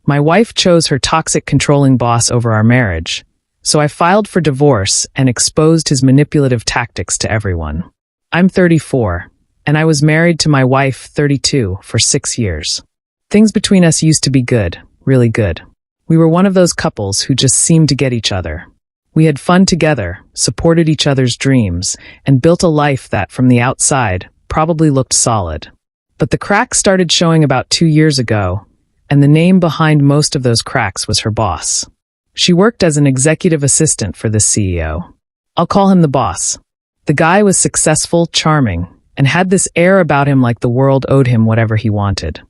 My wife chose her toxic, controlling boss over our marriage, so I filed for divorce and exposed his manipulative tactics to everyone. I'm 34, and I was married to my wife, 32, for 6 years. Things between us used to be good, really good. We were one of those couples who just seemed to get each other. We had fun together, supported each other's dreams, and built a life that, from the outside, probably looked solid. But the cracks started showing about 2 years ago, and the name behind most of those cracks was her boss. She worked as an executive assistant for the CEO. I'll call him the boss. The guy was successful, charming, and had this air about him like the world owed him whatever he wanted.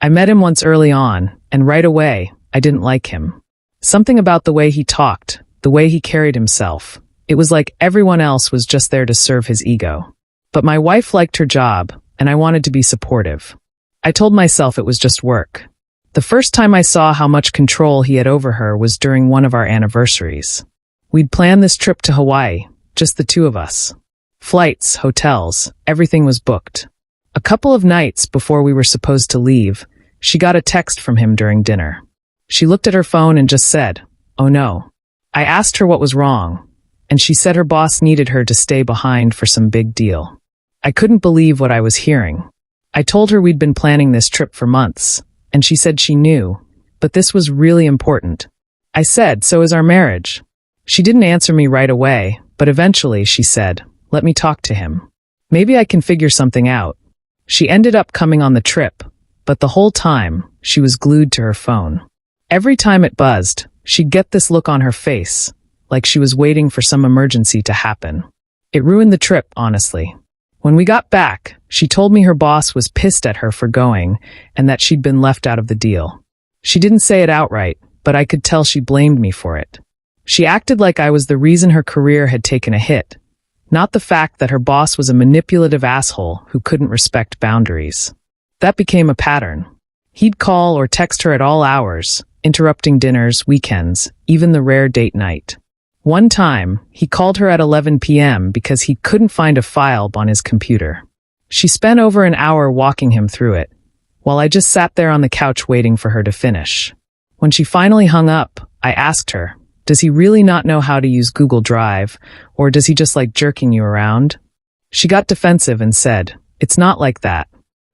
I met him once early on, and right away, I didn't like him. Something about the way he talked, the way he carried himself. It was like everyone else was just there to serve his ego. But my wife liked her job, and I wanted to be supportive. I told myself it was just work. The first time I saw how much control he had over her was during one of our anniversaries. We'd planned this trip to Hawaii, just the two of us. Flights, hotels, everything was booked. A couple of nights before we were supposed to leave, she got a text from him during dinner. She looked at her phone and just said, "Oh no." I asked her what was wrong, and she said her boss needed her to stay behind for some big deal. I couldn't believe what I was hearing. I told her we'd been planning this trip for months, and she said she knew, but this was really important. I said, "So is our marriage." She didn't answer me right away, but eventually she said, "Let me talk to him. Maybe I can figure something out." She ended up coming on the trip, but the whole time, she was glued to her phone. Every time it buzzed, she'd get this look on her face, like she was waiting for some emergency to happen. It ruined the trip, honestly. When we got back, she told me her boss was pissed at her for going and that she'd been left out of the deal. She didn't say it outright, but I could tell she blamed me for it. She acted like I was the reason her career had taken a hit, not the fact that her boss was a manipulative asshole who couldn't respect boundaries. That became a pattern. He'd call or text her at all hours, interrupting dinners, weekends, even the rare date night. One time, he called her at 11 p.m. because he couldn't find a file on his computer. She spent over an hour walking him through it, while I just sat there on the couch waiting for her to finish. When she finally hung up, I asked her, "Does he really not know how to use Google Drive, or does he just like jerking you around?" She got defensive and said, "It's not like that.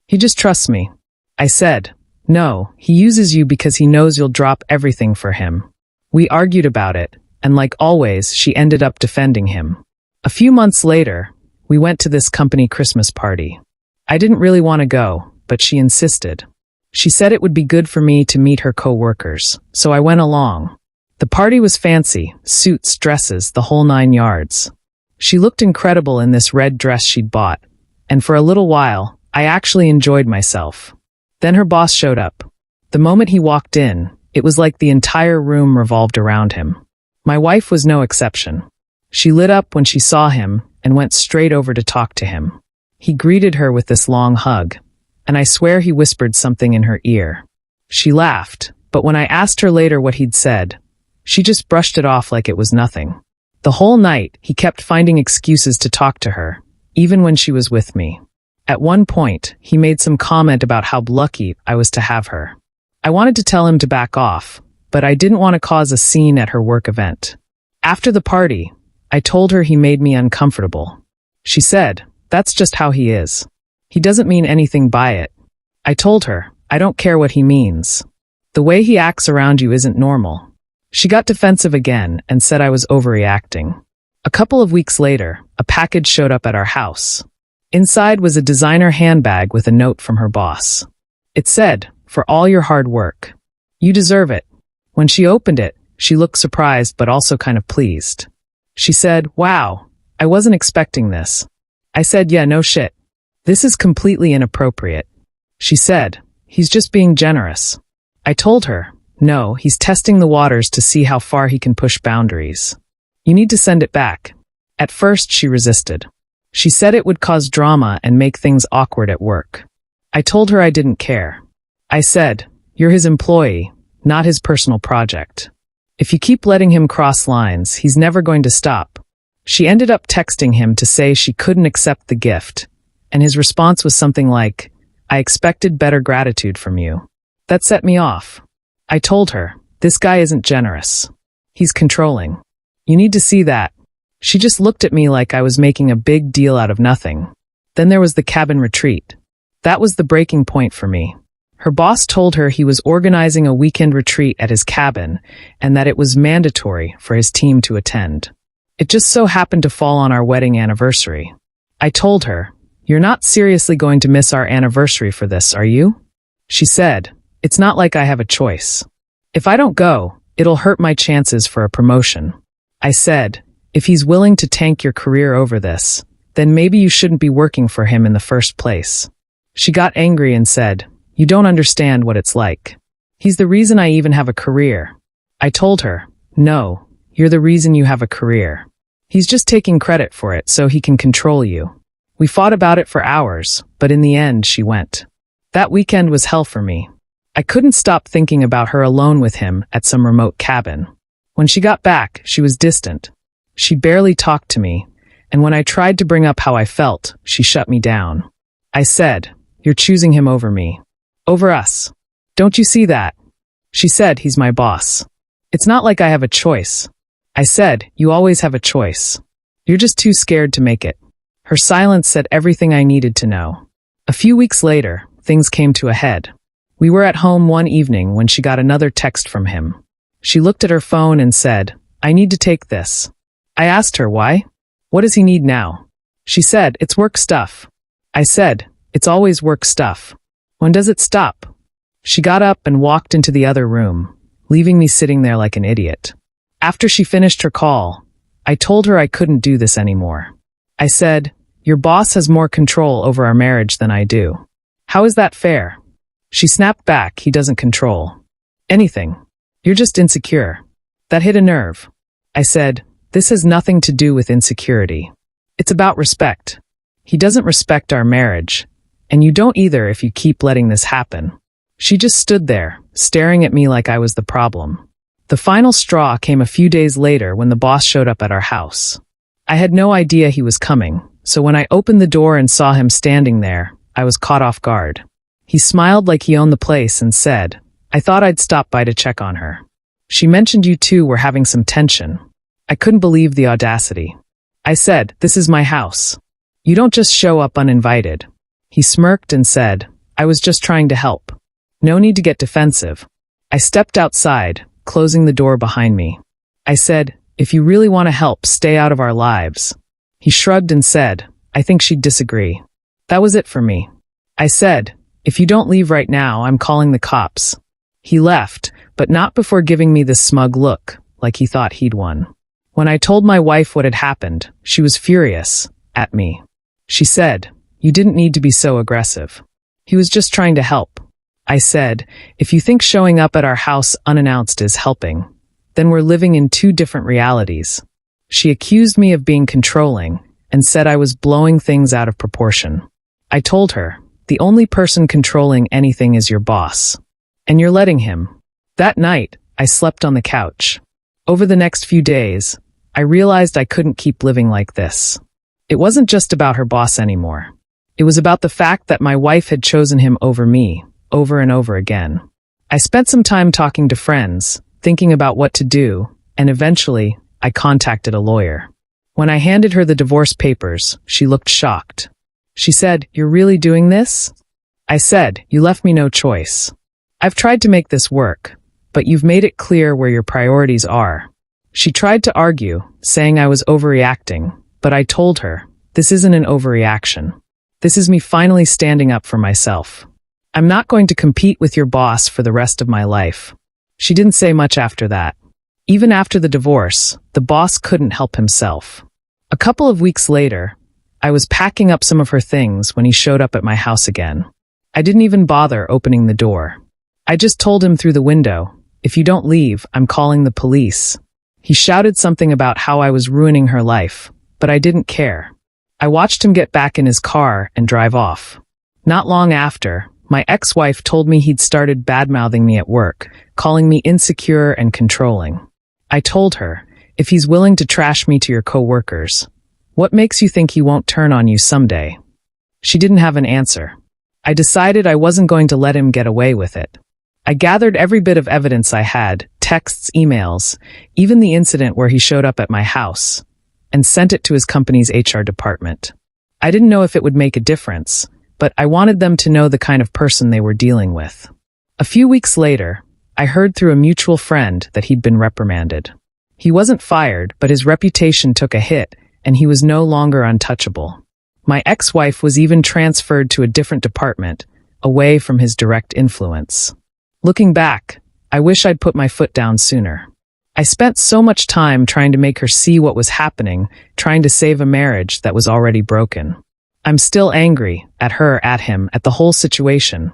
He just trusts me." I said, "No, he uses you because he knows you'll drop everything for him." We argued about it, and like always, she ended up defending him. A few months later, we went to this company Christmas party. I didn't really want to go, but she insisted. She said it would be good for me to meet her co-workers, so I went along. The party was fancy, suits, dresses, the whole 9 yards. She looked incredible in this red dress she'd bought, and for a little while, I actually enjoyed myself. Then her boss showed up. The moment he walked in, it was like the entire room revolved around him. My wife was no exception. She lit up when she saw him and went straight over to talk to him. He greeted her with this long hug, and I swear he whispered something in her ear. She laughed, but when I asked her later what he'd said, she just brushed it off like it was nothing. The whole night, he kept finding excuses to talk to her, even when she was with me. At one point, he made some comment about how lucky I was to have her. I wanted to tell him to back off, but I didn't want to cause a scene at her work event. After the party, I told her he made me uncomfortable. She said, "That's just how he is. He doesn't mean anything by it." I told her, "I don't care what he means. The way he acts around you isn't normal." She got defensive again and said I was overreacting. A couple of weeks later, a package showed up at our house. Inside was a designer handbag with a note from her boss. It said, "For all your hard work. You deserve it." When she opened it, she looked surprised but also kind of pleased. She said, "Wow, I wasn't expecting this." I said, "Yeah, no shit. This is completely inappropriate." She said, "He's just being generous." I told her, "No, he's testing the waters to see how far he can push boundaries. You need to send it back." At first, she resisted. She said it would cause drama and make things awkward at work. I told her I didn't care. I said, "You're his employee, not his personal project. If you keep letting him cross lines, he's never going to stop." She ended up texting him to say she couldn't accept the gift, and his response was something like, "I expected better gratitude from you." That set me off. I told her, "This guy isn't generous. He's controlling. You need to see that." She just looked at me like I was making a big deal out of nothing. Then there was the cabin retreat. That was the breaking point for me. Her boss told her he was organizing a weekend retreat at his cabin and that it was mandatory for his team to attend. It just so happened to fall on our wedding anniversary. I told her, "You're not seriously going to miss our anniversary for this, are you?" She said, "It's not like I have a choice. If I don't go, it'll hurt my chances for a promotion." I said, "If he's willing to tank your career over this, then maybe you shouldn't be working for him in the first place." She got angry and said, "You don't understand what it's like. He's the reason I even have a career." I told her, "No, you're the reason you have a career. He's just taking credit for it so he can control you." We fought about it for hours, but in the end she went. That weekend was hell for me. I couldn't stop thinking about her alone with him at some remote cabin. When she got back, she was distant. She barely talked to me, and when I tried to bring up how I felt, she shut me down. I said, "You're choosing him over me. Over us. Don't you see that?" She said, "He's my boss. It's not like I have a choice." I said, "You always have a choice. You're just too scared to make it." Her silence said everything I needed to know. A few weeks later, things came to a head. We were at home one evening when she got another text from him. She looked at her phone and said, "I need to take this." I asked her why. "What does he need now?" She said, "It's work stuff." I said, "It's always work stuff. When does it stop?" She got up and walked into the other room, leaving me sitting there like an idiot. After she finished her call, I told her I couldn't do this anymore. I said, "Your boss has more control over our marriage than I do. How is that fair?" She snapped back, "He doesn't control anything. You're just insecure." That hit a nerve. I said, "This has nothing to do with insecurity. It's about respect. He doesn't respect our marriage, and you don't either if you keep letting this happen." She just stood there, staring at me like I was the problem. The final straw came a few days later when the boss showed up at our house. I had no idea he was coming, so when I opened the door and saw him standing there, I was caught off guard. He smiled like he owned the place and said, "I thought I'd stop by to check on her. She mentioned you two were having some tension." I couldn't believe the audacity. I said, "This is my house. You don't just show up uninvited." He smirked and said, "I was just trying to help. No need to get defensive." I stepped outside, closing the door behind me. I said, "If you really want to help, stay out of our lives." He shrugged and said, "I think she'd disagree." That was it for me. I said, "If you don't leave right now, I'm calling the cops." He left, but not before giving me this smug look, like he thought he'd won. When I told my wife what had happened, she was furious at me. She said, "You didn't need to be so aggressive. He was just trying to help." I said, "If you think showing up at our house unannounced is helping, then we're living in two different realities." She accused me of being controlling and said I was blowing things out of proportion. I told her, "The only person controlling anything is your boss. And you're letting him." That night, I slept on the couch. Over the next few days, I realized I couldn't keep living like this. It wasn't just about her boss anymore. It was about the fact that my wife had chosen him over me, over and over again. I spent some time talking to friends, thinking about what to do, and eventually, I contacted a lawyer. When I handed her the divorce papers, she looked shocked. She said, "You're really doing this?" I said, "You left me no choice. I've tried to make this work, but you've made it clear where your priorities are." She tried to argue, saying I was overreacting, but I told her, "This isn't an overreaction. This is me finally standing up for myself. I'm not going to compete with your boss for the rest of my life." She didn't say much after that. Even after the divorce, the boss couldn't help himself. A couple of weeks later, I was packing up some of her things when he showed up at my house again. I didn't even bother opening the door. I just told him through the window, "If you don't leave, I'm calling the police." He shouted something about how I was ruining her life, but I didn't care. I watched him get back in his car and drive off. Not long after, my ex-wife told me he'd started bad-mouthing me at work, calling me insecure and controlling. I told her, "If he's willing to trash me to your co-workers, what makes you think he won't turn on you someday?" She didn't have an answer. I decided I wasn't going to let him get away with it. I gathered every bit of evidence I had, texts, emails, even the incident where he showed up at my house, and sent it to his company's HR department. I didn't know if it would make a difference, but I wanted them to know the kind of person they were dealing with. A few weeks later, I heard through a mutual friend that he'd been reprimanded. He wasn't fired, but his reputation took a hit, and he was no longer untouchable. My ex-wife was even transferred to a different department, away from his direct influence. Looking back, I wish I'd put my foot down sooner. I spent so much time trying to make her see what was happening, trying to save a marriage that was already broken. I'm still angry, at her, at him, at the whole situation,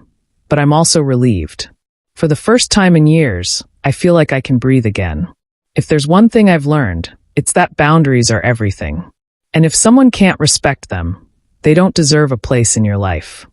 but I'm also relieved. For the first time in years, I feel like I can breathe again. If there's one thing I've learned, it's that boundaries are everything. And if someone can't respect them, they don't deserve a place in your life.